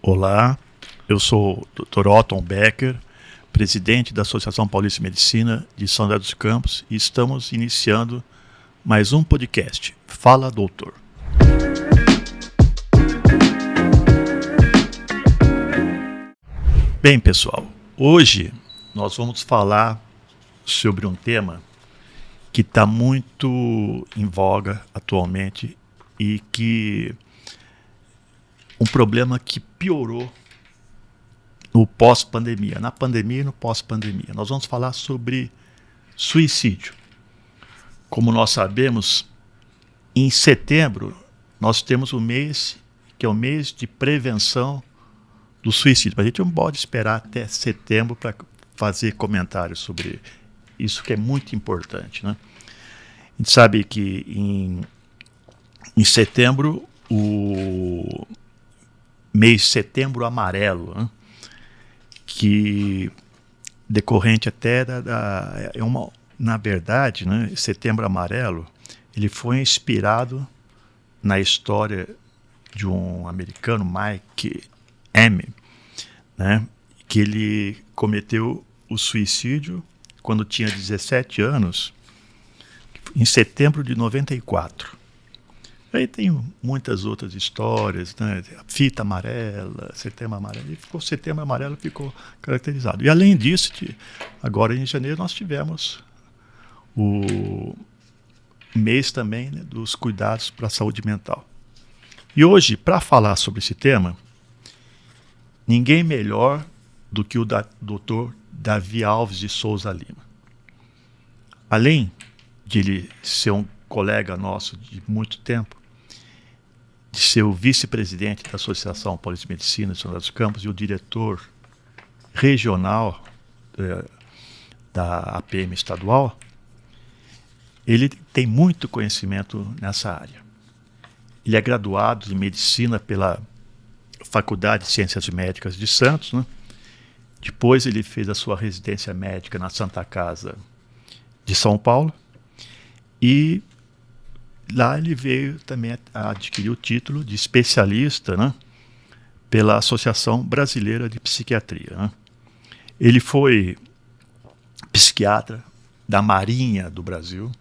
Olá, eu sou o Dr. Otton Becker, presidente da Associação Paulista de Medicina de São José dos Campos, e estamos iniciando mais um podcast, Fala Doutor. Bem, pessoal, hoje nós vamos falar sobre um tema que está muito em voga atualmente e que um problema que piorou no pós-pandemia, na pandemia e no pós-pandemia. Nós vamos falar sobre suicídio. Como nós sabemos, em setembro nós temos um mês que é o mês de prevenção do suicídio. Mas a gente não pode esperar até setembro para fazer comentários sobre isso, que é muito importante, né? A gente sabe que em setembro, o mês Setembro Amarelo, né? Que decorrente até na verdade, né, Setembro Amarelo, ele foi inspirado na história de um americano, Mike M., né, que ele cometeu o suicídio quando tinha 17 anos, em setembro de 94. Aí tem muitas outras histórias, né? Fita amarela, Setembro Amarelo, e Setembro Amarelo ficou caracterizado. E além disso, agora em janeiro nós tivemos o mês também, né, dos cuidados para a saúde mental. E hoje, para falar sobre esse tema, ninguém melhor do que o Dr. Davi Alves de Souza Lima. Além de ele ser um colega nosso de muito tempo, de ser o vice-presidente da Associação Paulista de Medicina de São José dos Campos e o diretor regional da APM estadual, ele tem muito conhecimento nessa área. Ele é graduado em medicina pela Faculdade de Ciências Médicas de Santos, né? Depois ele fez a sua residência médica na Santa Casa de São Paulo e lá ele veio também a adquirir o título de especialista, né, pela Associação Brasileira de Psiquiatria, né? Ele foi psiquiatra da Marinha do Brasil.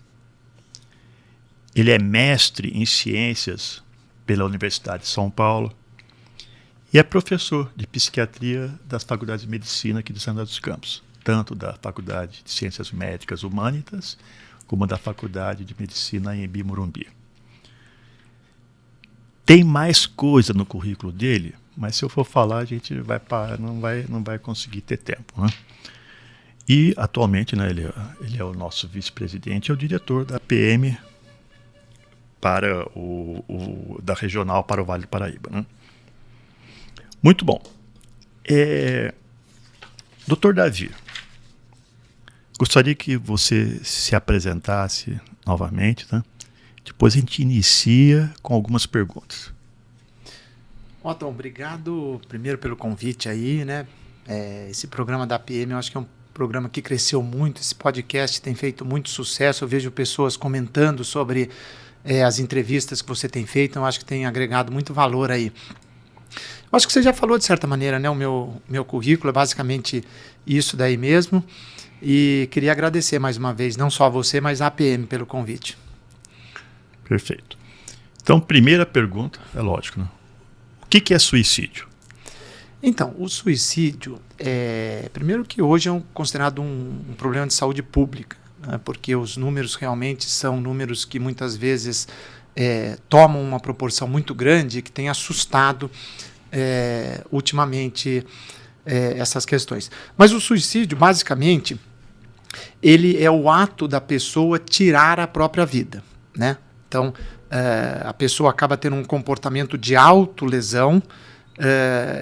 Ele é mestre em ciências pela Universidade de São Paulo e é professor de psiquiatria das faculdades de medicina aqui de São José dos Campos, tanto da Faculdade de Ciências Médicas Humanitas como da Faculdade de Medicina em Morumbi. Tem mais coisa no currículo dele, mas se eu for falar, a gente vai parar, não vai conseguir ter tempo, né? E, atualmente, né, ele é o nosso vice-presidente, é o diretor da PM para da regional para o Vale do Paraíba, né? Muito bom. Dr. Davi, gostaria que você se apresentasse novamente, né? Depois a gente inicia com algumas perguntas. Otton, obrigado primeiro pelo convite aí, né? Esse programa da PM eu acho que é um programa que cresceu muito, esse podcast tem feito muito sucesso, eu vejo pessoas comentando sobre as entrevistas que você tem feito, eu acho que tem agregado muito valor aí. Eu acho que você já falou de certa maneira, né? O meu currículo é basicamente isso daí mesmo. E queria agradecer mais uma vez, não só a você, mas a APM pelo convite. Perfeito. Então, primeira pergunta, é lógico, né? O que é suicídio? Então, o suicídio, primeiro que hoje é considerado um problema de saúde pública, né? Porque os números realmente são números que muitas vezes tomam uma proporção muito grande, que tem assustado ultimamente essas questões. Mas o suicídio, basicamente, ele é o ato da pessoa tirar a própria vida, né? Então, a pessoa acaba tendo um comportamento de autolesão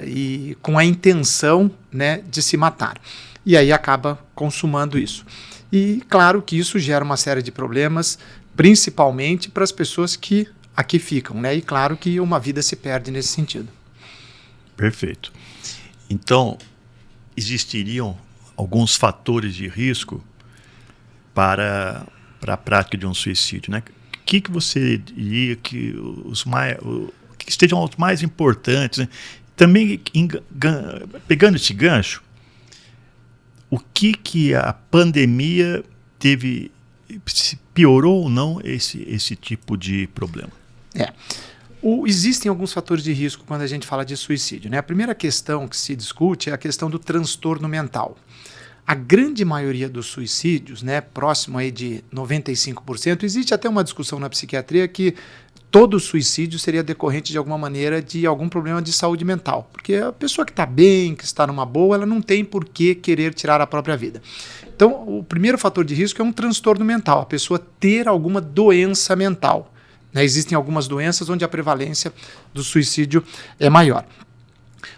e com a intenção, né, de se matar. E aí acaba consumando isso. E claro que isso gera uma série de problemas, principalmente para as pessoas que aqui ficam, né? E claro que uma vida se perde nesse sentido. Perfeito. Então, existiriam alguns fatores de risco para a prática de um suicídio, né? O que você diria que estejam os mais importantes, né? também, pegando esse gancho, o que a pandemia teve, se piorou ou não esse tipo de problema? Existem alguns fatores de risco quando a gente fala de suicídio, né? A primeira questão que se discute é a questão do transtorno mental. A grande maioria dos suicídios, né, próximo aí de 95%, existe até uma discussão na psiquiatria que todo suicídio seria decorrente de alguma maneira de algum problema de saúde mental. Porque a pessoa que está bem, que está numa boa, ela não tem por que querer tirar a própria vida. Então, o primeiro fator de risco é um transtorno mental, a pessoa ter alguma doença mental. Né? Existem algumas doenças onde a prevalência do suicídio é maior.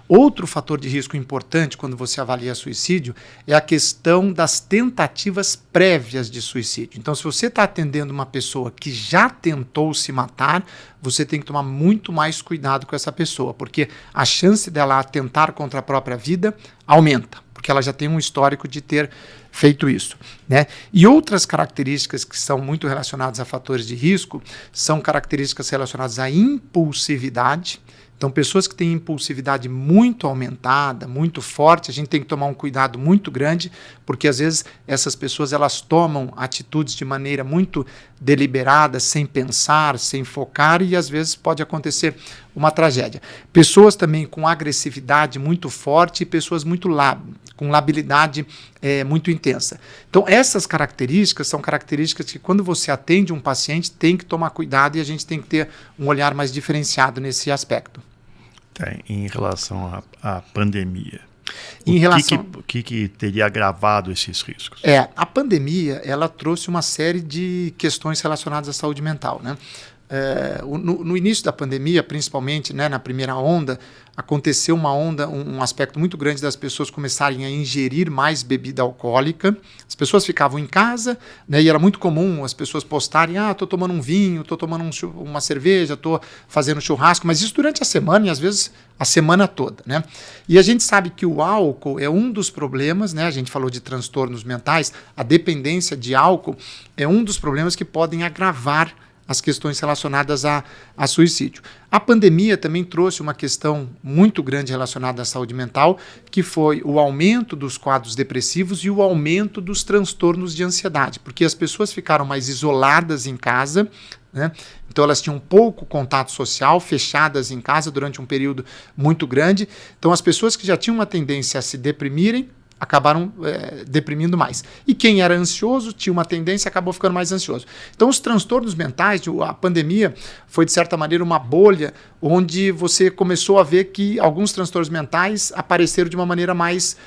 Outro fator de risco importante quando você avalia suicídio é a questão das tentativas prévias de suicídio. Então, se você está atendendo uma pessoa que já tentou se matar, você tem que tomar muito mais cuidado com essa pessoa, porque a chance dela atentar contra a própria vida aumenta, porque ela já tem um histórico de ter feito isso, né? E outras características que são muito relacionadas a fatores de risco são características relacionadas à impulsividade. Então, pessoas que têm impulsividade muito aumentada, muito forte, a gente tem que tomar um cuidado muito grande, porque às vezes essas pessoas elas tomam atitudes de maneira muito deliberada, sem pensar, sem focar, e às vezes pode acontecer uma tragédia. Pessoas também com agressividade muito forte e pessoas com labilidade muito intensa. Então, essas características são características que quando você atende um paciente tem que tomar cuidado e a gente tem que ter um olhar mais diferenciado nesse aspecto. Em relação à pandemia, o que teria agravado esses riscos? A pandemia ela trouxe uma série de questões relacionadas à saúde mental, né? No início da pandemia, principalmente, né, na primeira onda, aconteceu um aspecto muito grande das pessoas começarem a ingerir mais bebida alcoólica. As pessoas ficavam em casa, né, e era muito comum as pessoas postarem, estou tomando um vinho, estou tomando uma cerveja, estou fazendo churrasco, mas isso durante a semana e às vezes a semana toda, né? E a gente sabe que o álcool é um dos problemas, né? A gente falou de transtornos mentais, a dependência de álcool é um dos problemas que podem agravar as questões relacionadas a suicídio. A pandemia também trouxe uma questão muito grande relacionada à saúde mental, que foi o aumento dos quadros depressivos e o aumento dos transtornos de ansiedade, porque as pessoas ficaram mais isoladas em casa, né? Então elas tinham pouco contato social, fechadas em casa durante um período muito grande. Então as pessoas que já tinham uma tendência a se deprimirem, acabaram deprimindo mais. E quem era ansioso tinha uma tendência, acabou ficando mais ansioso. Então, os transtornos mentais, a pandemia foi, de certa maneira, uma bolha onde você começou a ver que alguns transtornos mentais apareceram de uma maneira mais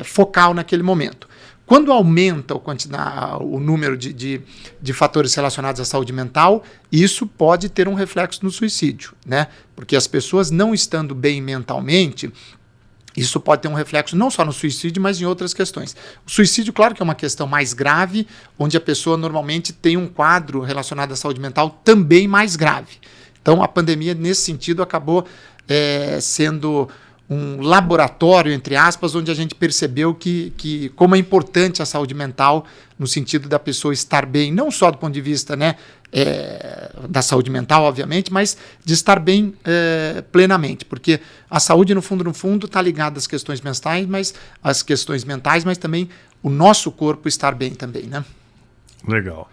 focal naquele momento. Quando aumenta o número de fatores relacionados à saúde mental, isso pode ter um reflexo no suicídio, né? Porque as pessoas não estando bem mentalmente, isso pode ter um reflexo não só no suicídio, mas em outras questões. O suicídio, claro que é uma questão mais grave, onde a pessoa normalmente tem um quadro relacionado à saúde mental também mais grave. Então, a pandemia, nesse sentido, acabou sendo um laboratório, entre aspas, onde a gente percebeu que como é importante a saúde mental, no sentido da pessoa estar bem, não só do ponto de vista, né, da saúde mental, obviamente, mas de estar bem plenamente, porque a saúde, no fundo, está ligada às questões mentais, mas também o nosso corpo estar bem também, né? Legal.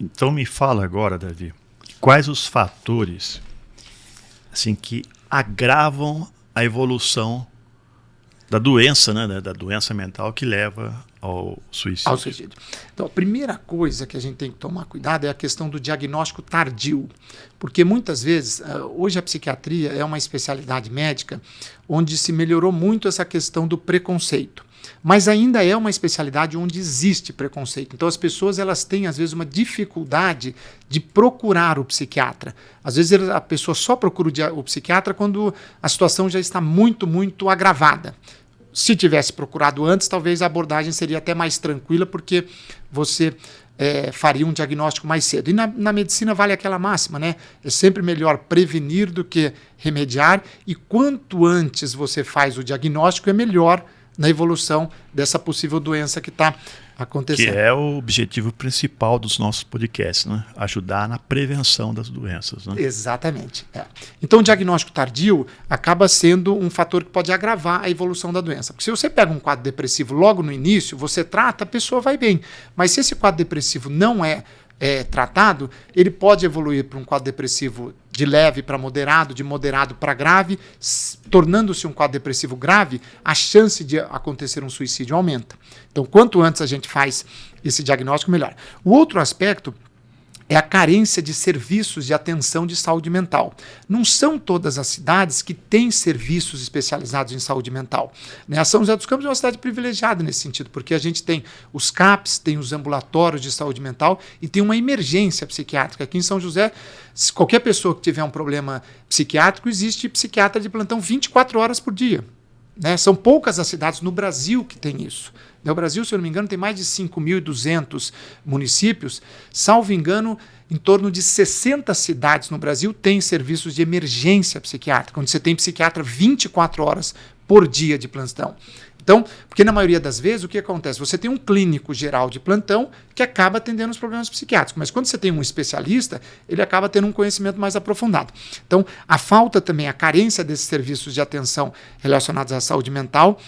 Então me fala agora, Davi, quais os fatores assim, que agravam a evolução da doença, né, da doença mental que leva ao suicídio. Então, a primeira coisa que a gente tem que tomar cuidado é a questão do diagnóstico tardio, porque muitas vezes, hoje a psiquiatria é uma especialidade médica onde se melhorou muito essa questão do preconceito, mas ainda é uma especialidade onde existe preconceito. Então as pessoas elas têm às vezes uma dificuldade de procurar o psiquiatra. Às vezes a pessoa só procura o psiquiatra quando a situação já está muito, muito agravada. Se tivesse procurado antes, talvez a abordagem seria até mais tranquila, porque você faria um diagnóstico mais cedo. E na medicina vale aquela máxima, né? É sempre melhor prevenir do que remediar, e quanto antes você faz o diagnóstico, é melhor na evolução dessa possível doença que está acontecendo. Que é o objetivo principal dos nossos podcasts, né? Ajudar na prevenção das doenças. Né? Exatamente. Então, o diagnóstico tardio acaba sendo um fator que pode agravar a evolução da doença. Porque se você pega um quadro depressivo logo no início, você trata, a pessoa vai bem. Mas se esse quadro depressivo não é tratado, ele pode evoluir para um quadro depressivo de leve para moderado, de moderado para grave, tornando-se um quadro depressivo grave, a chance de acontecer um suicídio aumenta. Então, quanto antes a gente faz esse diagnóstico, melhor. O outro aspecto é a carência de serviços de atenção de saúde mental. Não são todas as cidades que têm serviços especializados em saúde mental. A São José dos Campos é uma cidade privilegiada nesse sentido, porque a gente tem os CAPs, tem os ambulatórios de saúde mental e tem uma emergência psiquiátrica. Aqui em São José, se qualquer pessoa que tiver um problema psiquiátrico, existe psiquiatra de plantão 24 horas por dia. São poucas as cidades no Brasil que têm isso. No Brasil, se eu não me engano, tem mais de 5.200 municípios. Salvo engano, em torno de 60 cidades no Brasil têm serviços de emergência psiquiátrica, onde você tem psiquiatra 24 horas por dia de plantão. Então, porque na maioria das vezes, o que acontece? Você tem um clínico geral de plantão que acaba atendendo os problemas psiquiátricos, mas quando você tem um especialista, ele acaba tendo um conhecimento mais aprofundado. Então, a falta também, a carência desses serviços de atenção relacionados à saúde mental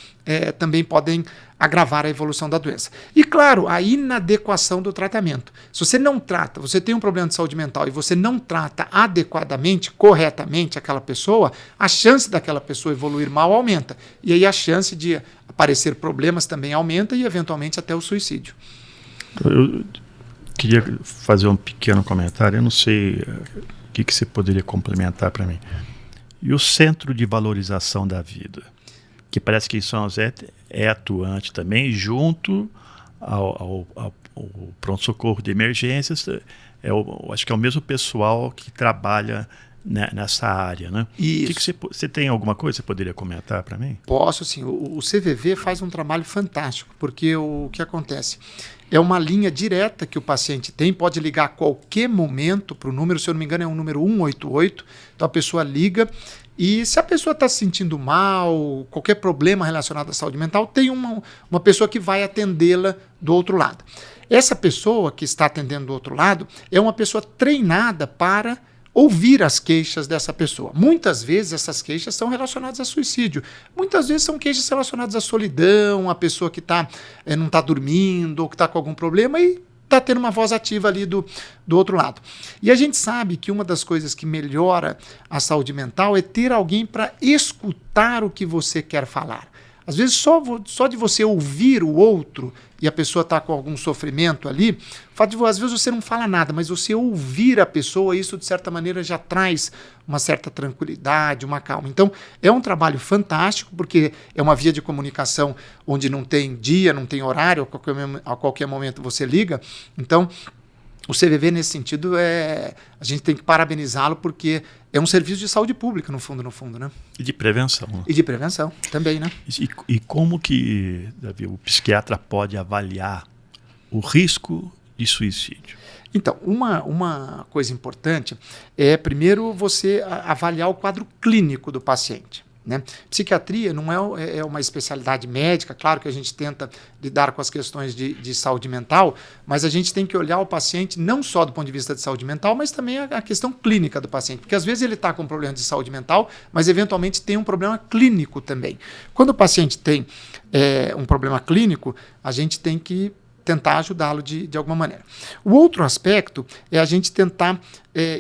também podem agravar a evolução da doença. E, claro, a inadequação do tratamento. Se você não trata, você tem um problema de saúde mental e você não trata adequadamente, corretamente aquela pessoa, a chance daquela pessoa evoluir mal aumenta. E aí a chance de aparecer problemas também aumenta e, eventualmente, até o suicídio. Eu queria fazer um pequeno comentário, eu não sei o que você poderia complementar para mim. E o Centro de Valorização da Vida, que parece que em São José é atuante também, junto ao pronto-socorro de emergências, acho que é o mesmo pessoal que trabalha nessa área, né? Isso. Você tem alguma coisa que você poderia comentar para mim? Posso, sim. O CVV faz um trabalho fantástico, porque o que acontece? É uma linha direta que o paciente tem, pode ligar a qualquer momento para o número, se eu não me engano é um número 188, então a pessoa liga e se a pessoa está se sentindo mal, qualquer problema relacionado à saúde mental, tem uma pessoa que vai atendê-la do outro lado. Essa pessoa que está atendendo do outro lado é uma pessoa treinada para ouvir as queixas dessa pessoa. Muitas vezes essas queixas são relacionadas a suicídio. Muitas vezes são queixas relacionadas à solidão, a pessoa que não está dormindo ou que está com algum problema e está tendo uma voz ativa ali do outro lado. E a gente sabe que uma das coisas que melhora a saúde mental é ter alguém para escutar o que você quer falar. Às vezes, só de você ouvir o outro e a pessoa está com algum sofrimento ali, às vezes você não fala nada, mas você ouvir a pessoa, isso de certa maneira já traz uma certa tranquilidade, uma calma. Então, é um trabalho fantástico, porque é uma via de comunicação onde não tem dia, não tem horário, a qualquer momento você liga. Então, o CVV, nesse sentido, a gente tem que parabenizá-lo, porque é um serviço de saúde pública, no fundo, né? E de prevenção. Né? E de prevenção também, né? E como que, Davi, o psiquiatra pode avaliar o risco de suicídio? Então, uma coisa importante é, primeiro, você avaliar o quadro clínico do paciente. Né? Psiquiatria não é uma especialidade médica, claro que a gente tenta lidar com as questões de saúde mental, mas a gente tem que olhar o paciente não só do ponto de vista de saúde mental, mas também a questão clínica do paciente, porque às vezes ele está com um problema de saúde mental, mas eventualmente tem um problema clínico também. Quando o paciente tem um problema clínico, a gente tem que tentar ajudá-lo de alguma maneira. O outro aspecto é a gente tentar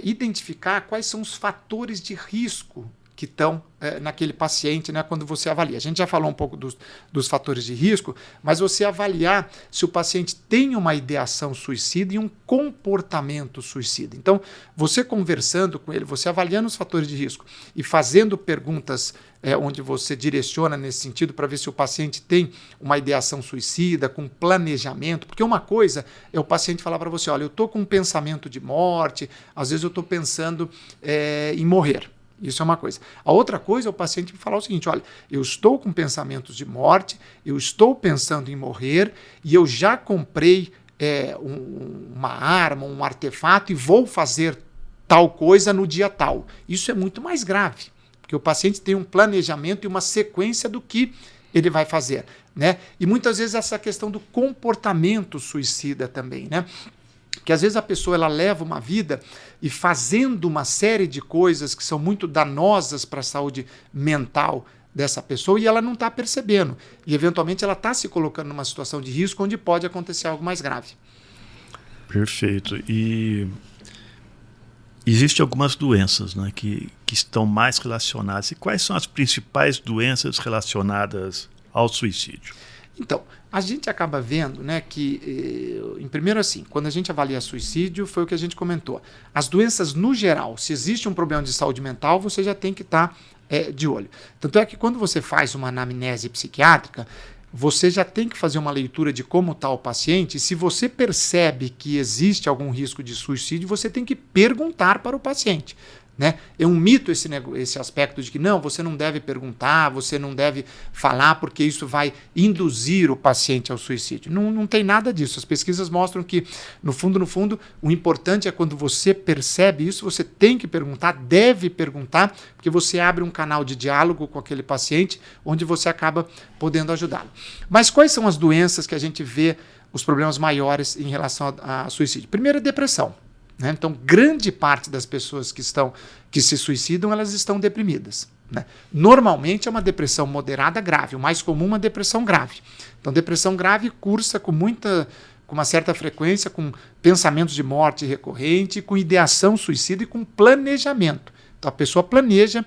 identificar quais são os fatores de risco que estão naquele paciente, né, quando você avalia. A gente já falou um pouco dos fatores de risco, mas você avaliar se o paciente tem uma ideação suicida e um comportamento suicida. Então, você conversando com ele, você avaliando os fatores de risco e fazendo perguntas onde você direciona nesse sentido para ver se o paciente tem uma ideação suicida, com planejamento, porque uma coisa é o paciente falar para você, olha, eu estou com um pensamento de morte, às vezes eu estou pensando em morrer. Isso é uma coisa. A outra coisa é o paciente falar o seguinte, olha, eu estou com pensamentos de morte, eu estou pensando em morrer e eu já comprei uma arma, um artefato e vou fazer tal coisa no dia tal. Isso é muito mais grave, porque o paciente tem um planejamento e uma sequência do que ele vai fazer, né? E muitas vezes essa questão do comportamento suicida também, né? Que às vezes a pessoa ela leva uma vida e fazendo uma série de coisas que são muito danosas para a saúde mental dessa pessoa e ela não está percebendo. E eventualmente ela está se colocando numa situação de risco onde pode acontecer algo mais grave. Perfeito. E existem algumas doenças, né, que estão mais relacionadas. E quais são as principais doenças relacionadas ao suicídio? Então, a gente acaba vendo, né, que, primeiro assim, quando a gente avalia suicídio, foi o que a gente comentou. As doenças, no geral, se existe um problema de saúde mental, você já tem que estar de olho. Tanto é que quando você faz uma anamnese psiquiátrica, você já tem que fazer uma leitura de como está o paciente, e se você percebe que existe algum risco de suicídio, você tem que perguntar para o paciente. Né? É um mito esse aspecto de que não, você não deve perguntar, você não deve falar porque isso vai induzir o paciente ao suicídio. Não tem nada disso. As pesquisas mostram que, no fundo, o importante é quando você percebe isso, você tem que perguntar, deve perguntar, porque você abre um canal de diálogo com aquele paciente onde você acaba podendo ajudá-lo. Mas quais são as doenças que a gente vê os problemas maiores em relação a suicídio? Primeiro, a depressão. Né? Então, grande parte das pessoas que se suicidam, elas estão deprimidas. Né? Normalmente é uma depressão moderada grave, o mais comum é uma depressão grave. Então, depressão grave cursa com uma certa frequência, com pensamentos de morte recorrente, com ideação suicida e com planejamento. Então, a pessoa planeja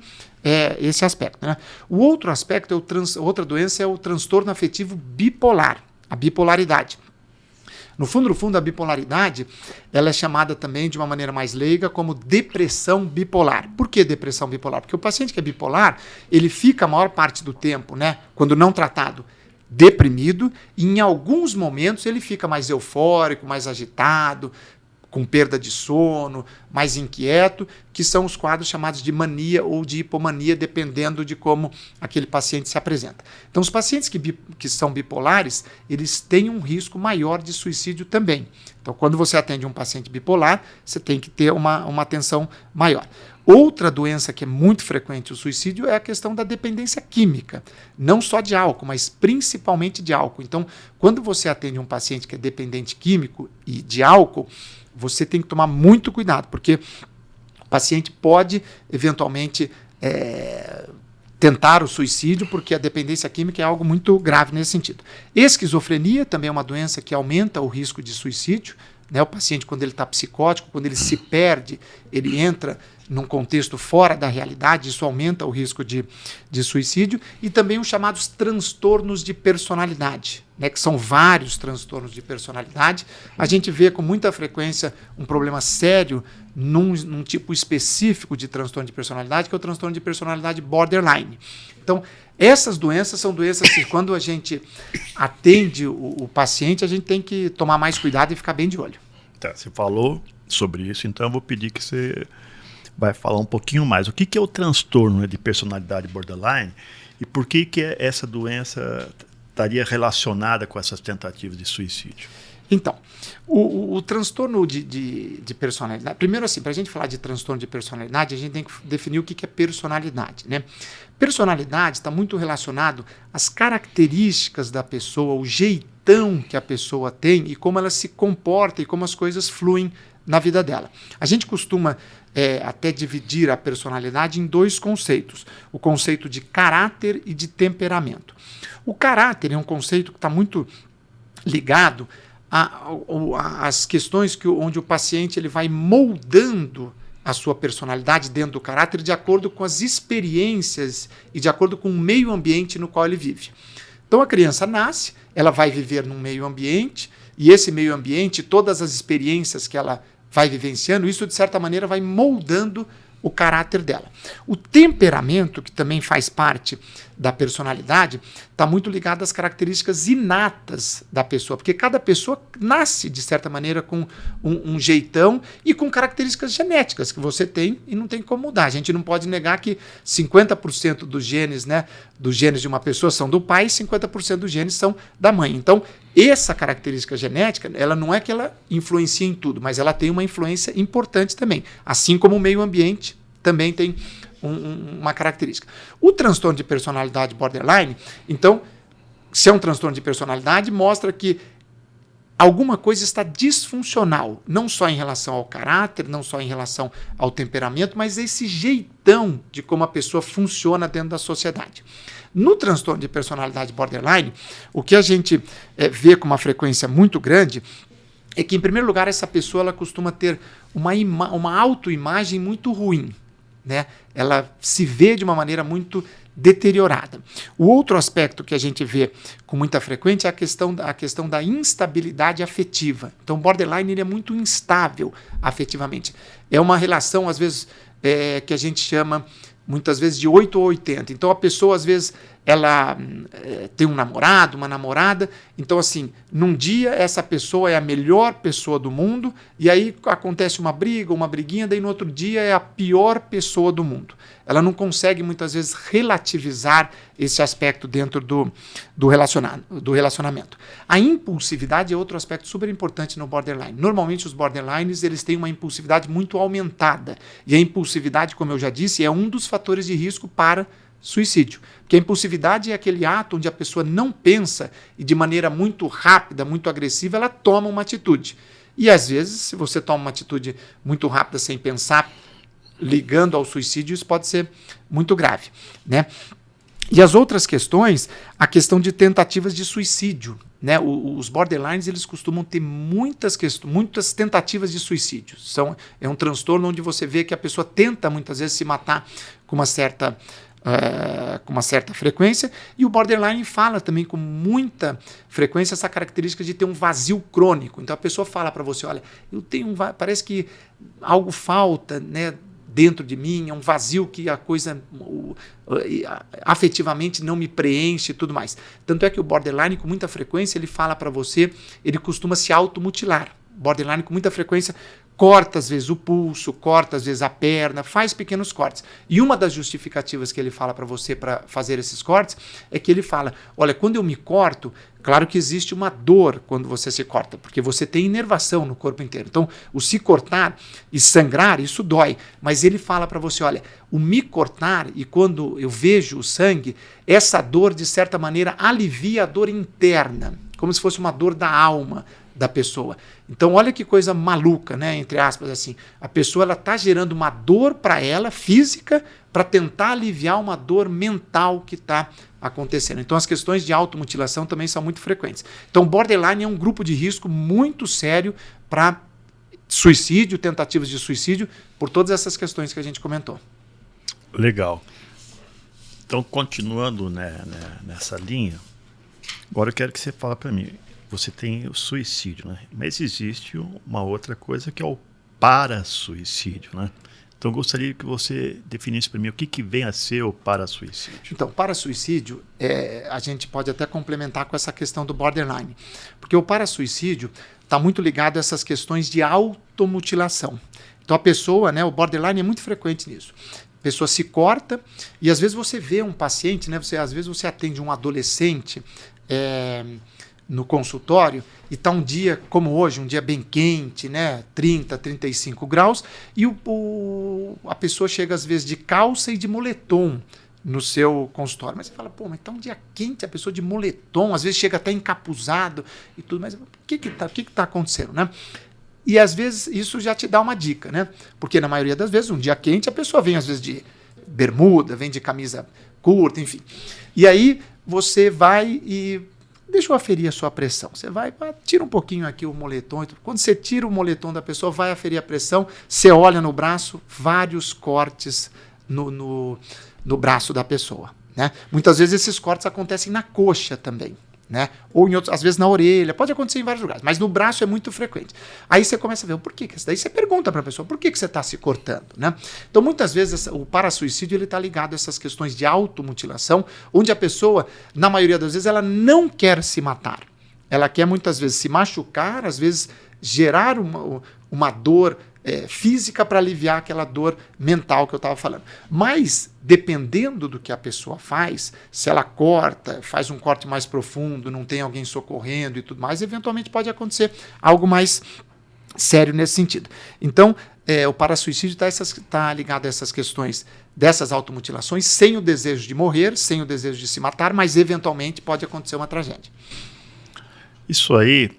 esse aspecto. Né? O outro aspecto, outra doença é o transtorno afetivo bipolar, a bipolaridade. No fundo, a bipolaridade ela é chamada também, de uma maneira mais leiga, como depressão bipolar. Por que depressão bipolar? Porque o paciente que é bipolar, ele fica a maior parte do tempo, né, quando não tratado, deprimido, e em alguns momentos ele fica mais eufórico, mais agitado, com perda de sono, mais inquieto, que são os quadros chamados de mania ou de hipomania, dependendo de como aquele paciente se apresenta. Então, os pacientes que são bipolares, eles têm um risco maior de suicídio também. Então, quando você atende um paciente bipolar, você tem que ter uma atenção maior. Outra doença que é muito frequente, o suicídio, é a questão da dependência química. Não só de álcool, mas principalmente de álcool. Então, quando você atende um paciente que é dependente químico e de álcool, você tem que tomar muito cuidado, porque o paciente pode, eventualmente, tentar o suicídio, porque a dependência química é algo muito grave nesse sentido. Esquizofrenia também é uma doença que aumenta o risco de suicídio. Né? O paciente, quando ele está psicótico, quando ele se perde, ele entra num contexto fora da realidade, isso aumenta o risco de suicídio, e também os chamados transtornos de personalidade, né, que são vários transtornos de personalidade. A gente vê com muita frequência um problema sério num tipo específico de transtorno de personalidade, que é o transtorno de personalidade borderline. Então, essas doenças são doenças que, quando a gente atende o paciente, a gente tem que tomar mais cuidado e ficar bem de olho. Tá, você falou sobre isso, então eu vou pedir que você vai falar um pouquinho mais. O que é o transtorno de personalidade borderline e por que essa doença estaria relacionada com essas tentativas de suicídio? Então, o transtorno de personalidade... Primeiro, assim, para a gente falar de transtorno de personalidade, a gente tem que definir o que é personalidade. Né? Personalidade está muito relacionado às características da pessoa, o jeitão que a pessoa tem e como ela se comporta e como as coisas fluem na vida dela. A gente costuma até dividir a personalidade em dois conceitos, o conceito de caráter e de temperamento. O caráter é um conceito que está muito ligado às questões onde o paciente ele vai moldando a sua personalidade dentro do caráter de acordo com as experiências e de acordo com o meio ambiente no qual ele vive. Então a criança nasce, ela vai viver num meio ambiente, e esse meio ambiente, todas as experiências que ela vai vivenciando, isso de certa maneira vai moldando o caráter dela. O temperamento, que também faz parte da personalidade, está muito ligado às características inatas da pessoa, porque cada pessoa nasce, de certa maneira, com um jeitão e com características genéticas que você tem e não tem como mudar. A gente não pode negar que 50% dos genes, né, dos genes de uma pessoa são do pai e 50% dos genes são da mãe. Então, essa característica genética, ela não é que ela influencia em tudo, mas ela tem uma influência importante também, assim como o meio ambiente também tem uma característica. O transtorno de personalidade borderline, então, se é um transtorno de personalidade, mostra que alguma coisa está disfuncional, não só em relação ao caráter, não só em relação ao temperamento, mas esse jeitão de como a pessoa funciona dentro da sociedade. No transtorno de personalidade borderline, o que a gente vê com uma frequência muito grande é que, em primeiro lugar, essa pessoa ela costuma ter uma autoimagem muito ruim, né? Ela se vê de uma maneira muito deteriorada. O outro aspecto que a gente vê com muita frequência é a questão da instabilidade afetiva. Então, o borderline ele é muito instável afetivamente. É uma relação, às vezes, que a gente chama, muitas vezes, de 8 ou 80. Então, a pessoa, às vezes, ela tem um namorado, uma namorada, então assim, num dia essa pessoa é a melhor pessoa do mundo, e aí acontece uma briga, uma briguinha, daí no outro dia é a pior pessoa do mundo. Ela não consegue muitas vezes relativizar esse aspecto dentro do relacionamento. A impulsividade é outro aspecto super importante no borderline. Normalmente os borderlines eles têm uma impulsividade muito aumentada, e a impulsividade, como eu já disse, é um dos fatores de risco para suicídio. Porque a impulsividade é aquele ato onde a pessoa não pensa e de maneira muito rápida, muito agressiva, ela toma uma atitude. E às vezes, se você toma uma atitude muito rápida sem pensar, ligando ao suicídio, isso pode ser muito grave, né? E as outras questões, a questão de tentativas de suicídio, né? Os borderlines eles costumam ter muitas tentativas de suicídio. É um transtorno onde você vê que a pessoa tenta muitas vezes se matar com uma certa frequência, e o borderline fala também com muita frequência essa característica de ter um vazio crônico. Então a pessoa fala para você, olha, parece que algo falta, né, dentro de mim, é um vazio que a coisa afetivamente não me preenche e tudo mais. Tanto é que o borderline com muita frequência ele fala para você, ele costuma se automutilar. Borderline com muita frequência corta às vezes o pulso, corta às vezes a perna, faz pequenos cortes. E uma das justificativas que ele fala para você para fazer esses cortes é que ele fala, olha, quando eu me corto, claro que existe uma dor quando você se corta, porque você tem inervação no corpo inteiro. Então, o se cortar e sangrar, isso dói. Mas ele fala para você, olha, o me cortar e quando eu vejo o sangue, essa dor, de certa maneira, alivia a dor interna, como se fosse uma dor da alma da pessoa. Então, olha que coisa maluca, né? Entre aspas, assim. A pessoa ela está gerando uma dor para ela, física, para tentar aliviar uma dor mental que está acontecendo. Então, as questões de automutilação também são muito frequentes. Então, borderline é um grupo de risco muito sério para suicídio, tentativas de suicídio, por todas essas questões que a gente comentou. Legal. Então, continuando nessa linha, agora eu quero que você fale para mim. Você tem o suicídio, né? Mas existe uma outra coisa que é o parasuicídio, né? Então, eu gostaria que você definisse para mim o que vem a ser o parasuicídio. Então, parasuicídio, a gente pode até complementar com essa questão do borderline. Porque o parasuicídio está muito ligado a essas questões de automutilação. Então, a pessoa, né, o borderline é muito frequente nisso. A pessoa se corta e, às vezes, você vê um paciente, né, às vezes você atende um adolescente no consultório e está um dia como hoje, um dia bem quente, né, 30, 35 graus, e a pessoa chega às vezes de calça e de moletom no seu consultório. Mas você fala, pô, mas está um dia quente, a pessoa de moletom, às vezes chega até encapuzado e tudo, mas o que tá acontecendo, né? E às vezes isso já te dá uma dica, né? Porque na maioria das vezes, um dia quente, a pessoa vem às vezes de bermuda, vem de camisa curta, enfim. E aí você vai e deixa eu aferir a sua pressão. Você vai, tira um pouquinho aqui o moletom. Quando você tira o moletom da pessoa, vai aferir a pressão. Você olha no braço, vários cortes no braço da pessoa, né? Muitas vezes esses cortes acontecem na coxa também, né? Ou em outros, às vezes na orelha, pode acontecer em vários lugares, mas no braço é muito frequente. Aí você começa a ver por que isso daí, você pergunta para a pessoa por que você está se cortando, né? Então muitas vezes o parasuicídio ele está ligado a essas questões de automutilação, onde a pessoa, na maioria das vezes, ela não quer se matar, ela quer muitas vezes se machucar, às vezes gerar uma dor física para aliviar aquela dor mental que eu estava falando. Mas, dependendo do que a pessoa faz, se ela corta, faz um corte mais profundo, não tem alguém socorrendo e tudo mais, eventualmente pode acontecer algo mais sério nesse sentido. Então, o parasuicídio está ligado a essas questões dessas automutilações, sem o desejo de morrer, sem o desejo de se matar, mas eventualmente pode acontecer uma tragédia. Isso aí,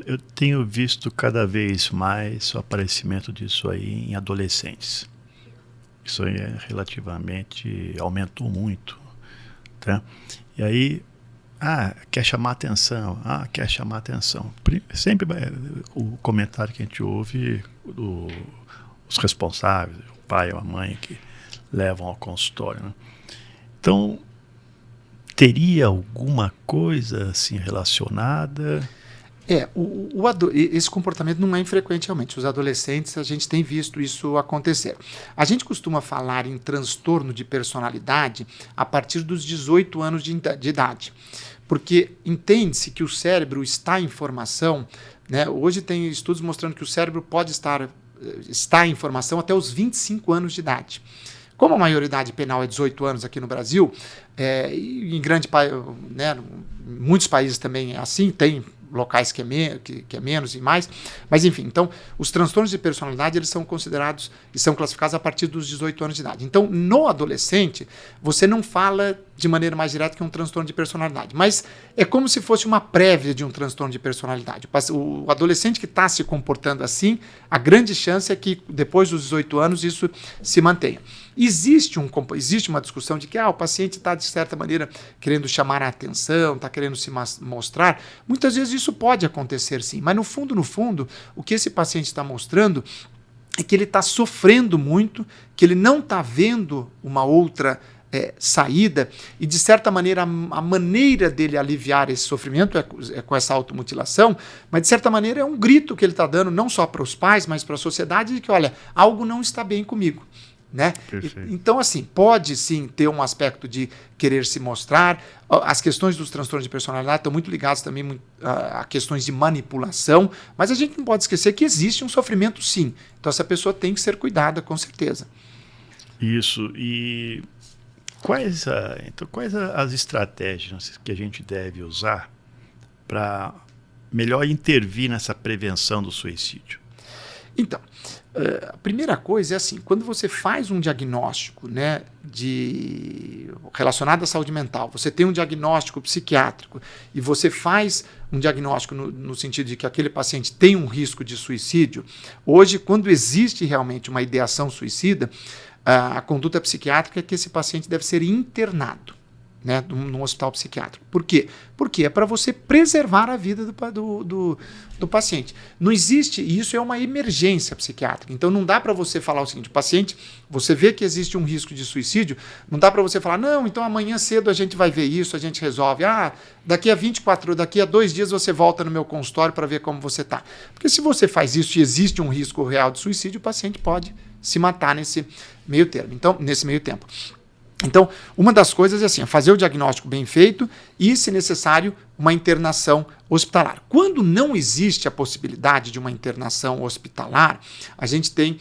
eu tenho visto cada vez mais o aparecimento disso aí em adolescentes. Isso aí relativamente aumentou muito, tá? E aí, quer chamar atenção, quer chamar atenção. Sempre o comentário que a gente ouve, os responsáveis, o pai ou a mãe que levam ao consultório, né? Então, teria alguma coisa assim relacionada? Esse comportamento não é infrequente realmente. Os adolescentes, a gente tem visto isso acontecer. A gente costuma falar em transtorno de personalidade a partir dos 18 anos de idade, porque entende-se que o cérebro está em formação, né? Hoje tem estudos mostrando que o cérebro pode estar em formação até os 25 anos de idade. Como a maioridade penal é 18 anos aqui no Brasil, e em muitos países também é assim, tem locais que é menos e mais, mas enfim, então os transtornos de personalidade eles são considerados e são classificados a partir dos 18 anos de idade. Então, no adolescente, você não fala de maneira mais direta que um transtorno de personalidade, mas é como se fosse uma prévia de um transtorno de personalidade. O adolescente que está se comportando assim, a grande chance é que depois dos 18 anos isso se mantenha. Existe uma discussão de que o paciente está, de certa maneira, querendo chamar a atenção, está querendo se mostrar. Muitas vezes isso pode acontecer sim, mas no fundo, o que esse paciente está mostrando é que ele está sofrendo muito, que ele não está vendo uma outra saída, e de certa maneira a maneira dele aliviar esse sofrimento é com essa automutilação, mas de certa maneira é um grito que ele está dando não só para os pais, mas para a sociedade de que, olha, algo não está bem comigo. Né? Então, assim, pode sim ter um aspecto de querer se mostrar. As questões dos transtornos de personalidade estão muito ligadas também a questões de manipulação, mas a gente não pode esquecer que existe um sofrimento sim. Então essa pessoa tem que ser cuidada, com certeza. Isso. E quais as estratégias que a gente deve usar para melhor intervir nessa prevenção do suicídio? Então, a primeira coisa é assim, quando você faz um diagnóstico, né, relacionado à saúde mental, você tem um diagnóstico psiquiátrico e você faz um diagnóstico no sentido de que aquele paciente tem um risco de suicídio, hoje, quando existe realmente uma ideação suicida, a conduta psiquiátrica é que esse paciente deve ser internado, né, num hospital psiquiátrico. Por quê? Porque é para você preservar a vida do paciente. Não existe, e isso é uma emergência psiquiátrica, então não dá para você falar o seguinte, o paciente, você vê que existe um risco de suicídio, não dá para você falar, não, então amanhã cedo a gente vai ver isso, a gente resolve, daqui a 2 dias você volta no meu consultório para ver como você está. Porque se você faz isso e existe um risco real de suicídio, o paciente pode se matar nesse meio tempo. Então, uma das coisas é assim, fazer o diagnóstico bem feito e, se necessário, uma internação hospitalar. Quando não existe a possibilidade de uma internação hospitalar, a gente tem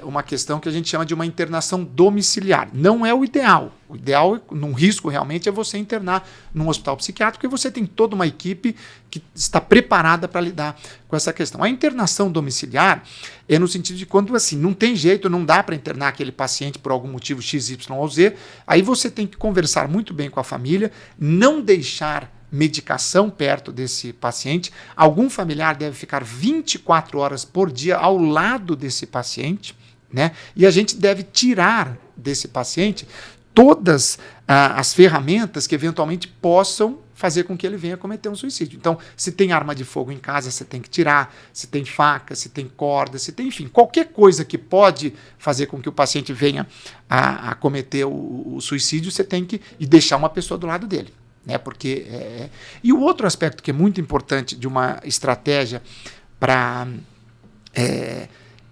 uma questão que a gente chama de uma internação domiciliar. Não é o ideal. O ideal, num risco realmente, é você internar num hospital psiquiátrico, porque você tem toda uma equipe que está preparada para lidar com essa questão. A internação domiciliar é no sentido de quando assim, não tem jeito, não dá para internar aquele paciente por algum motivo X, Y ou Z, aí você tem que conversar muito bem com a família, não deixar medicação perto desse paciente. Algum familiar deve ficar 24 horas por dia ao lado desse paciente, né? E a gente deve tirar desse paciente todas as ferramentas que eventualmente possam fazer com que ele venha cometer um suicídio. Então, se tem arma de fogo em casa, você tem que tirar, se tem faca, se tem corda, se tem, enfim, qualquer coisa que pode fazer com que o paciente venha a cometer o suicídio, você tem que deixar uma pessoa do lado dele. Né, porque, e o outro aspecto que é muito importante de uma estratégia para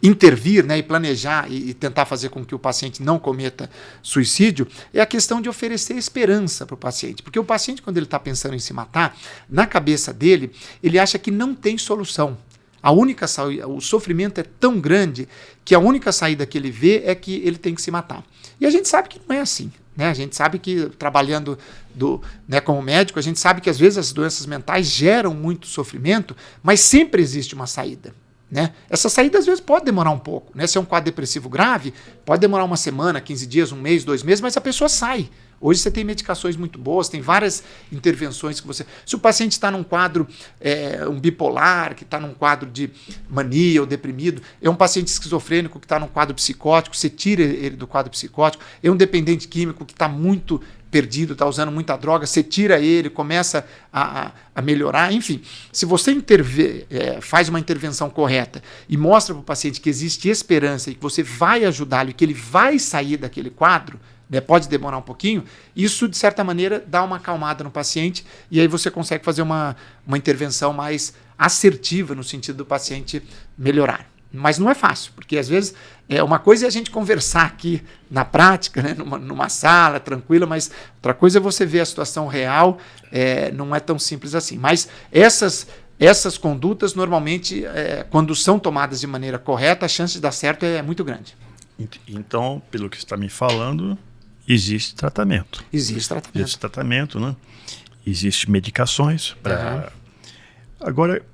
intervir, né, e planejar e tentar fazer com que o paciente não cometa suicídio é a questão de oferecer esperança para o paciente. Porque o paciente, quando ele está pensando em se matar, na cabeça dele, ele acha que não tem solução. O sofrimento é tão grande que a única saída que ele vê é que ele tem que se matar. E a gente sabe que não é assim. Né? A gente sabe que, trabalhando como médico, a gente sabe que às vezes as doenças mentais geram muito sofrimento, mas sempre existe uma saída. né? Essa saída às vezes pode demorar um pouco, né? Se é um quadro depressivo grave, pode demorar uma semana, 15 dias, um mês, 2 meses, mas a pessoa sai. Hoje você tem medicações muito boas, tem várias intervenções que você... Se o paciente está num quadro um bipolar, que está num quadro de mania ou deprimido, é um paciente esquizofrênico que está num quadro psicótico, você tira ele do quadro psicótico, é um dependente químico que está muito perdido, está usando muita droga, você tira ele, começa a melhorar, enfim. Se você faz uma intervenção correta e mostra para o paciente que existe esperança e que você vai ajudá-lo e que ele vai sair daquele quadro, né, pode demorar um pouquinho, isso, de certa maneira, dá uma acalmada no paciente e aí você consegue fazer uma intervenção mais assertiva no sentido do paciente melhorar. Mas não é fácil, porque às vezes uma coisa é a gente conversar aqui na prática, né, numa sala tranquila, mas outra coisa é você ver a situação real, não é tão simples assim. Mas essas condutas, normalmente, quando são tomadas de maneira correta, a chance de dar certo é muito grande. Então, pelo que você está me falando, existe tratamento. Existe tratamento. Existe tratamento, né? Existem medicações para... Agora,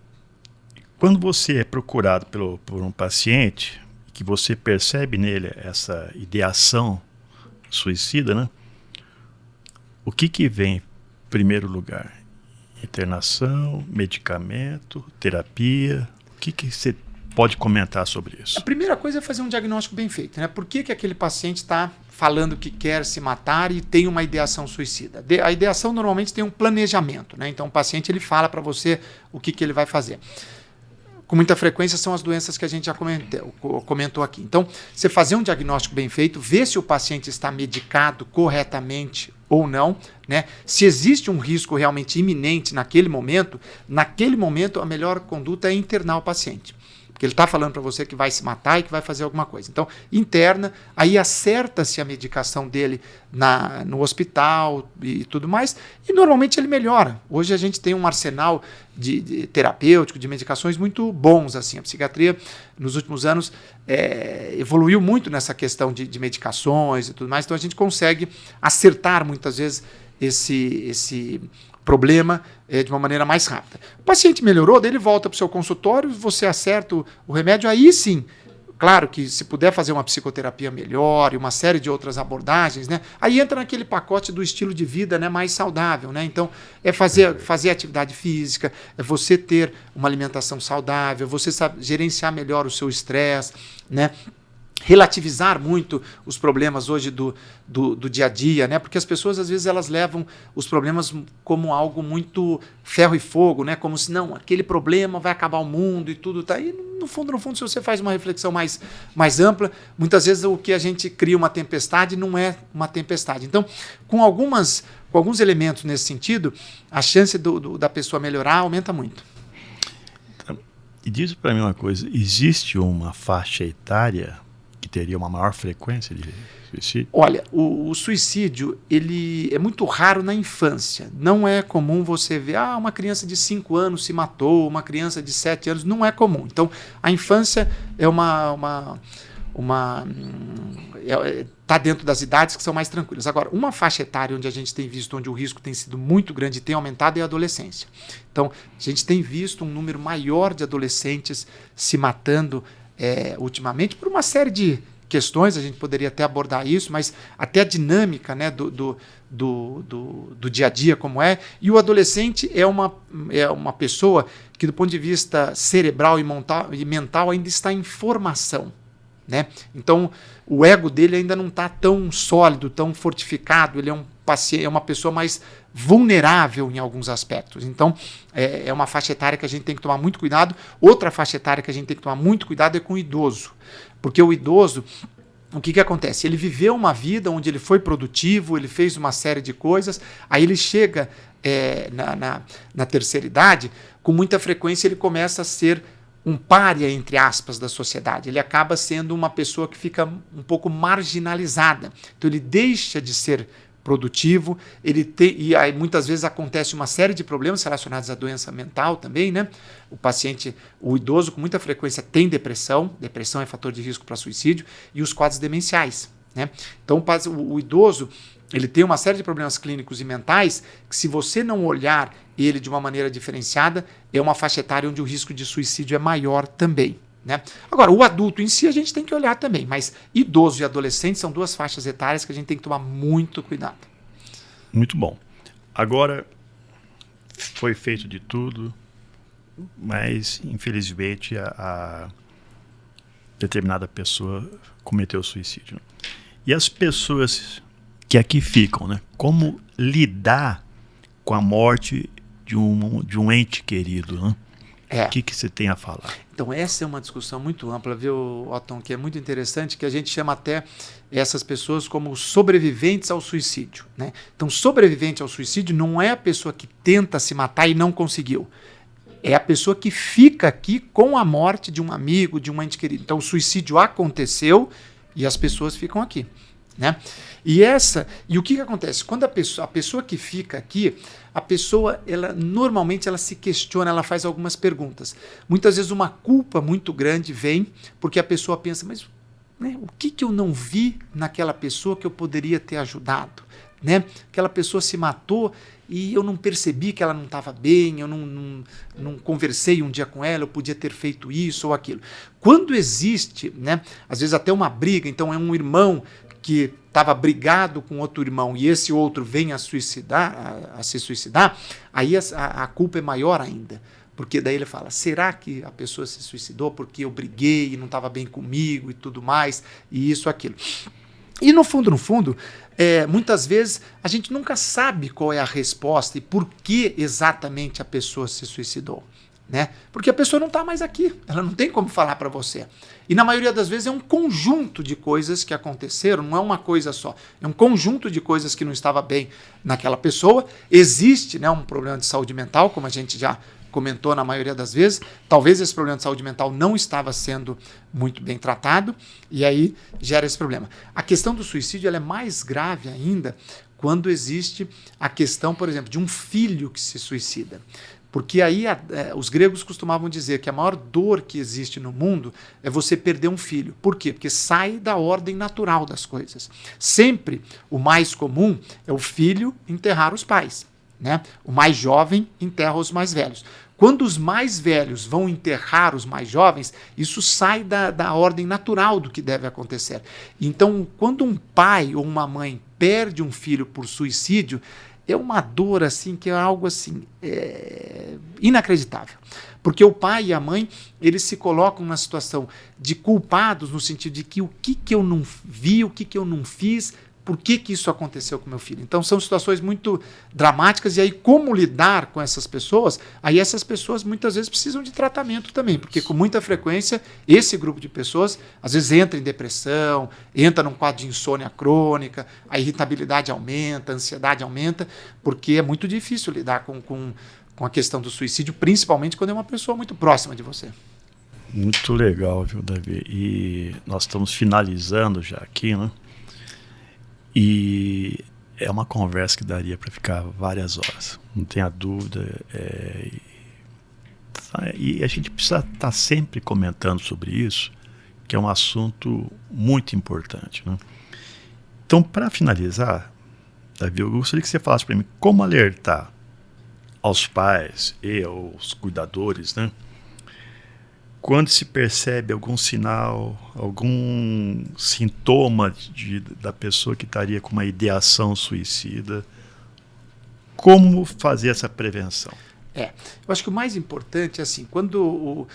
quando você é procurado por um paciente, que você percebe nele essa ideação suicida, né? O que vem em primeiro lugar? Internação, medicamento, terapia? O que você pode comentar sobre isso? A primeira coisa é fazer um diagnóstico bem feito, né? Por que aquele paciente está falando que quer se matar e tem uma ideação suicida? A ideação normalmente tem um planejamento, né? Então o paciente ele fala para você o que ele vai fazer. Com muita frequência são as doenças que a gente já comentou aqui. Então, você fazer um diagnóstico bem feito, ver se o paciente está medicado corretamente ou não, né? Se existe um risco realmente iminente naquele momento a melhor conduta é internar o paciente. Porque ele está falando para você que vai se matar e que vai fazer alguma coisa. Então, interna, aí acerta-se a medicação dele no hospital e tudo mais, e normalmente ele melhora. Hoje a gente tem um arsenal de terapêutico, de medicações muito bons. Assim. A psiquiatria, nos últimos anos, evoluiu muito nessa questão de medicações e tudo mais, então a gente consegue acertar muitas vezes esse problema de uma maneira mais rápida. O paciente melhorou, daí ele volta para o seu consultório, você acerta o remédio, aí sim, claro que se puder fazer uma psicoterapia melhor e uma série de outras abordagens, né, aí entra naquele pacote do estilo de vida, né, mais saudável. Né? Então, é fazer atividade física, é você ter uma alimentação saudável, você sabe gerenciar melhor o seu estresse, né? Relativizar muito os problemas hoje do dia a dia, né? Porque as pessoas às vezes elas levam os problemas como algo muito ferro e fogo, né? Como se não, aquele problema vai acabar o mundo e tudo tá. E no fundo, se você faz uma reflexão mais ampla, muitas vezes o que a gente cria uma tempestade não é uma tempestade. Então, com alguns elementos nesse sentido, a chance da pessoa melhorar aumenta muito. E diz para mim uma coisa, existe uma faixa etária que teria uma maior frequência de suicídio? Olha, o suicídio ele é muito raro na infância. Não é comum você ver uma criança de 5 anos se matou, uma criança de 7 anos, não é comum. Então, a infância é está dentro das idades que são mais tranquilas. Agora, uma faixa etária onde a gente tem visto, onde o risco tem sido muito grande e tem aumentado é a adolescência. Então, a gente tem visto um número maior de adolescentes se matando ultimamente, por uma série de questões, a gente poderia até abordar isso, mas até a dinâmica, né, do dia a dia como é, e o adolescente é uma pessoa que do ponto de vista cerebral e mental ainda está em formação. Né? Então, o ego dele ainda não está tão sólido, tão fortificado, ele é uma pessoa mais vulnerável em alguns aspectos. Então, é uma faixa etária que a gente tem que tomar muito cuidado. Outra faixa etária que a gente tem que tomar muito cuidado é com o idoso, porque o idoso, o que acontece? Ele viveu uma vida onde ele foi produtivo, ele fez uma série de coisas, aí ele chega na terceira idade, com muita frequência ele começa a ser um pária, entre aspas, da sociedade. Ele acaba sendo uma pessoa que fica um pouco marginalizada. Então ele deixa de ser produtivo, e aí muitas vezes acontece uma série de problemas relacionados à doença mental também, né? O idoso com muita frequência tem depressão é fator de risco para suicídio, e os quadros demenciais, né? Então o idoso ele tem uma série de problemas clínicos e mentais que, se você não olhar ele de uma maneira diferenciada, é uma faixa etária onde o risco de suicídio é maior também. Né? Agora, o adulto em si a gente tem que olhar também, mas idoso e adolescente são duas faixas etárias que a gente tem que tomar muito cuidado. Muito bom. Agora, foi feito de tudo, mas infelizmente a determinada pessoa cometeu suicídio. E as pessoas que aqui ficam, né? Como lidar com a morte de um ente querido, né? O que você tem a falar? Então, essa é uma discussão muito ampla, viu, Otton, que é muito interessante, que a gente chama até essas pessoas como sobreviventes ao suicídio. Né? Então, sobrevivente ao suicídio não é a pessoa que tenta se matar e não conseguiu. É a pessoa que fica aqui com a morte de um amigo, de um ente querido. Então, o suicídio aconteceu e as pessoas ficam aqui. Né? E o que acontece? Quando a pessoa que fica aqui, a pessoa, normalmente ela se questiona, ela faz algumas perguntas. Muitas vezes uma culpa muito grande vem porque a pessoa pensa, mas né, o que eu não vi naquela pessoa que eu poderia ter ajudado? Né? Aquela pessoa se matou e eu não percebi que ela não estava bem, eu não conversei um dia com ela, eu podia ter feito isso ou aquilo. Quando existe, né, às vezes até uma briga, então é um irmão que estava brigado com outro irmão e esse outro vem a se suicidar, aí a culpa é maior ainda. Porque daí ele fala, será que a pessoa se suicidou porque eu briguei e não estava bem comigo e tudo mais, e isso, aquilo. E no fundo, muitas vezes a gente nunca sabe qual é a resposta e por que exatamente a pessoa se suicidou. Né? Porque a pessoa não está mais aqui, ela não tem como falar para você. E na maioria das vezes é um conjunto de coisas que aconteceram, não é uma coisa só. É um conjunto de coisas que não estava bem naquela pessoa. Existe, né, um problema de saúde mental, como a gente já comentou na maioria das vezes. Talvez esse problema de saúde mental não estava sendo muito bem tratado e aí gera esse problema. A questão do suicídio ela é mais grave ainda quando existe a questão, por exemplo, de um filho que se suicida. Porque aí os gregos costumavam dizer que a maior dor que existe no mundo é você perder um filho. Por quê? Porque sai da ordem natural das coisas. Sempre o mais comum é o filho enterrar os pais. Né? O mais jovem enterra os mais velhos. Quando os mais velhos vão enterrar os mais jovens, isso sai da ordem natural do que deve acontecer. Então, quando um pai ou uma mãe perde um filho por suicídio, é uma dor assim que é algo assim inacreditável. Porque o pai e a mãe, eles se colocam numa situação de culpados no sentido de que o que eu não vi, o que eu não fiz, por que isso aconteceu com meu filho. Então são situações muito dramáticas e aí como lidar com essas pessoas? Aí essas pessoas muitas vezes precisam de tratamento também, porque com muita frequência esse grupo de pessoas às vezes entra em depressão, entra num quadro de insônia crônica, a irritabilidade aumenta, a ansiedade aumenta, porque é muito difícil lidar com a questão do suicídio, principalmente quando é uma pessoa muito próxima de você. Muito legal, viu, Davi? E nós estamos finalizando já aqui, né? E é uma conversa que daria para ficar várias horas, não tenha dúvida. E a gente precisa estar sempre comentando sobre isso, que é um assunto muito importante. Né? Então, para finalizar, Davi, eu gostaria que você falasse para mim como alertar aos pais e aos cuidadores, né? Quando se percebe algum sinal, algum sintoma da pessoa que estaria com uma ideação suicida, como fazer essa prevenção? Eu acho que o mais importante é assim, quando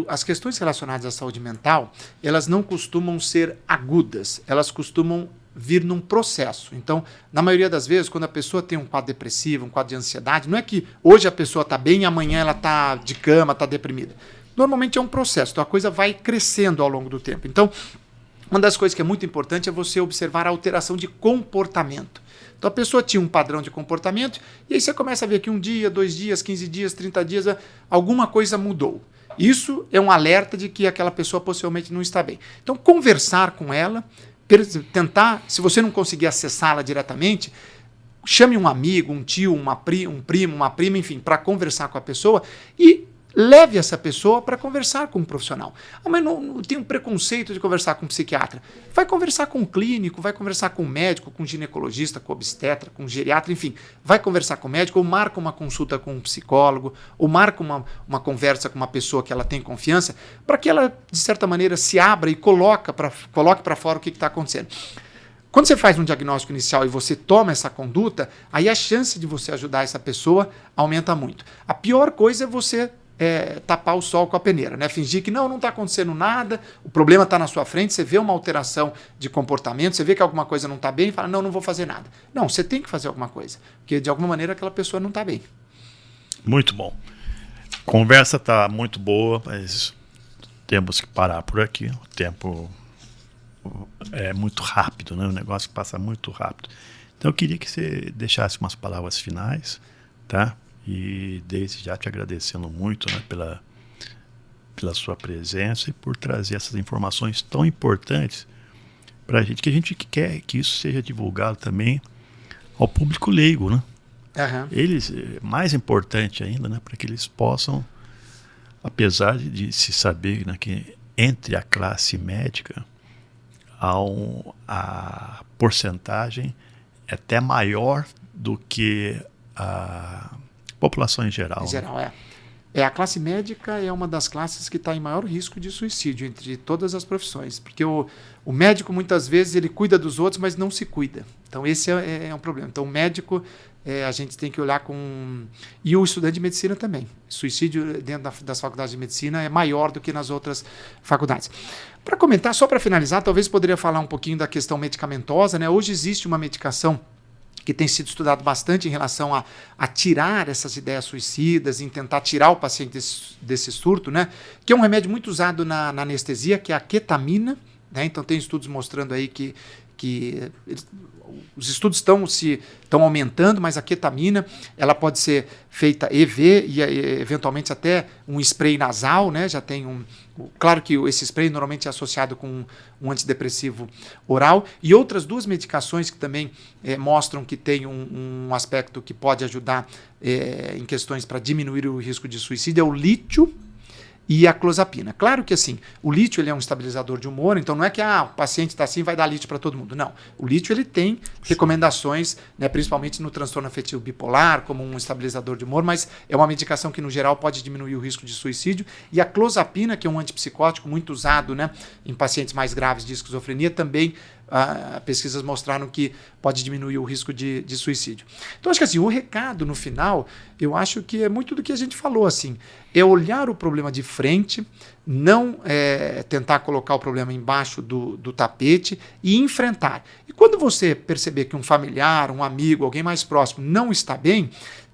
as questões relacionadas à saúde mental, elas não costumam ser agudas, elas costumam vir num processo. Então, na maioria das vezes, quando a pessoa tem um quadro depressivo, um quadro de ansiedade, não é que hoje a pessoa está bem e amanhã ela está de cama, está deprimida. Normalmente é um processo, então a coisa vai crescendo ao longo do tempo. Então, uma das coisas que é muito importante é você observar a alteração de comportamento. Então a pessoa tinha um padrão de comportamento e aí você começa a ver que 1 dia, 2 dias, 15 dias, 30 dias, alguma coisa mudou. Isso é um alerta de que aquela pessoa possivelmente não está bem. Então conversar com ela, tentar, se você não conseguir acessá-la diretamente, chame um amigo, um tio, um primo, uma prima, enfim, para conversar com a pessoa e leve essa pessoa para conversar com um profissional. Mas não tem um preconceito de conversar com um psiquiatra. Vai conversar com um clínico, vai conversar com um médico, com um ginecologista, com um obstetra, com um geriatra, enfim. Vai conversar com o médico, ou marca uma consulta com um psicólogo, ou marca uma conversa com uma pessoa que ela tem confiança, para que ela, de certa maneira, se abra e coloque para fora o que está acontecendo. Quando você faz um diagnóstico inicial e você toma essa conduta, aí a chance de você ajudar essa pessoa aumenta muito. A pior coisa é você tapar o sol com a peneira, né? Fingir que não está acontecendo nada, o problema está na sua frente, você vê uma alteração de comportamento, você vê que alguma coisa não está bem e fala, não vou fazer nada. Não, você tem que fazer alguma coisa, porque de alguma maneira aquela pessoa não está bem. Muito bom. A conversa está muito boa, mas temos que parar por aqui. O tempo é muito rápido, né? O negócio passa muito rápido. Então eu queria que você deixasse umas palavras finais, tá? E desde já te agradecendo muito, né, pela sua presença e por trazer essas informações tão importantes para a gente, que a gente quer que isso seja divulgado também ao público leigo, né? Uhum. Eles, mais importante ainda, né, para que eles possam, apesar de se saber, né, que entre a classe médica a porcentagem é até maior do que a população em geral. Em geral, né? A classe médica é uma das classes que está em maior risco de suicídio entre todas as profissões, porque o médico muitas vezes ele cuida dos outros, mas não se cuida. Então esse é um problema. Então o médico a gente tem que olhar com... E o estudante de medicina também. Suicídio dentro das faculdades de medicina é maior do que nas outras faculdades. Para comentar, só para finalizar, talvez poderia falar um pouquinho da questão medicamentosa, né? Hoje existe uma medicação que tem sido estudado bastante em relação a tirar essas ideias suicidas, em tentar tirar o paciente desse surto, né? Que é um remédio muito usado na anestesia, que é a ketamina, né? Então tem estudos mostrando aí que os estudos estão aumentando, mas a ketamina ela pode ser feita EV e eventualmente até um spray nasal, né? Já tem claro que esse spray normalmente é associado com um antidepressivo oral, e outras duas medicações que também mostram que tem um aspecto que pode ajudar em questões para diminuir o risco de suicídio é o lítio e a clozapina. Claro que assim, o lítio ele é um estabilizador de humor, então não é que o paciente está assim vai dar lítio para todo mundo. Não. O lítio ele tem recomendações, né, principalmente no transtorno afetivo bipolar, como um estabilizador de humor, mas é uma medicação que no geral pode diminuir o risco de suicídio. E a clozapina, que é um antipsicótico muito usado, né, em pacientes mais graves de esquizofrenia, também pesquisas mostraram que pode diminuir o risco de suicídio. Então, acho que assim, o recado no final, eu acho que é muito do que a gente falou, assim, é olhar o problema de frente, não tentar colocar o problema embaixo do tapete e enfrentar. E quando você perceber que um familiar, um amigo, alguém mais próximo não está bem,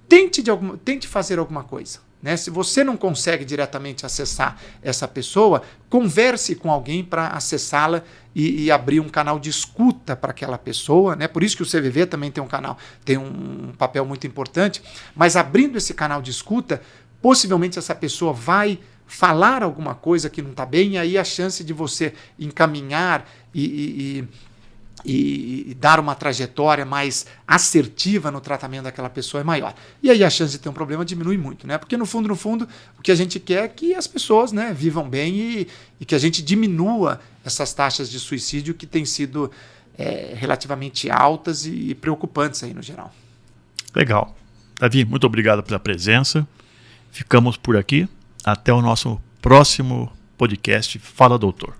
tente fazer alguma coisa. Né? Se você não consegue diretamente acessar essa pessoa, converse com alguém para acessá-la e abrir um canal de escuta para aquela pessoa. Né? Por isso que o CVV também tem um papel muito importante, mas abrindo esse canal de escuta, possivelmente essa pessoa vai falar alguma coisa que não está bem, e aí a chance de você encaminhar e dar uma trajetória mais assertiva no tratamento daquela pessoa é maior. E aí a chance de ter um problema diminui muito, né? Porque no fundo, o que a gente quer é que as pessoas, né, vivam bem e que a gente diminua essas taxas de suicídio que têm sido relativamente altas e preocupantes aí no geral. Legal. Davi, muito obrigado pela presença. Ficamos por aqui. Até o nosso próximo podcast Fala Doutor.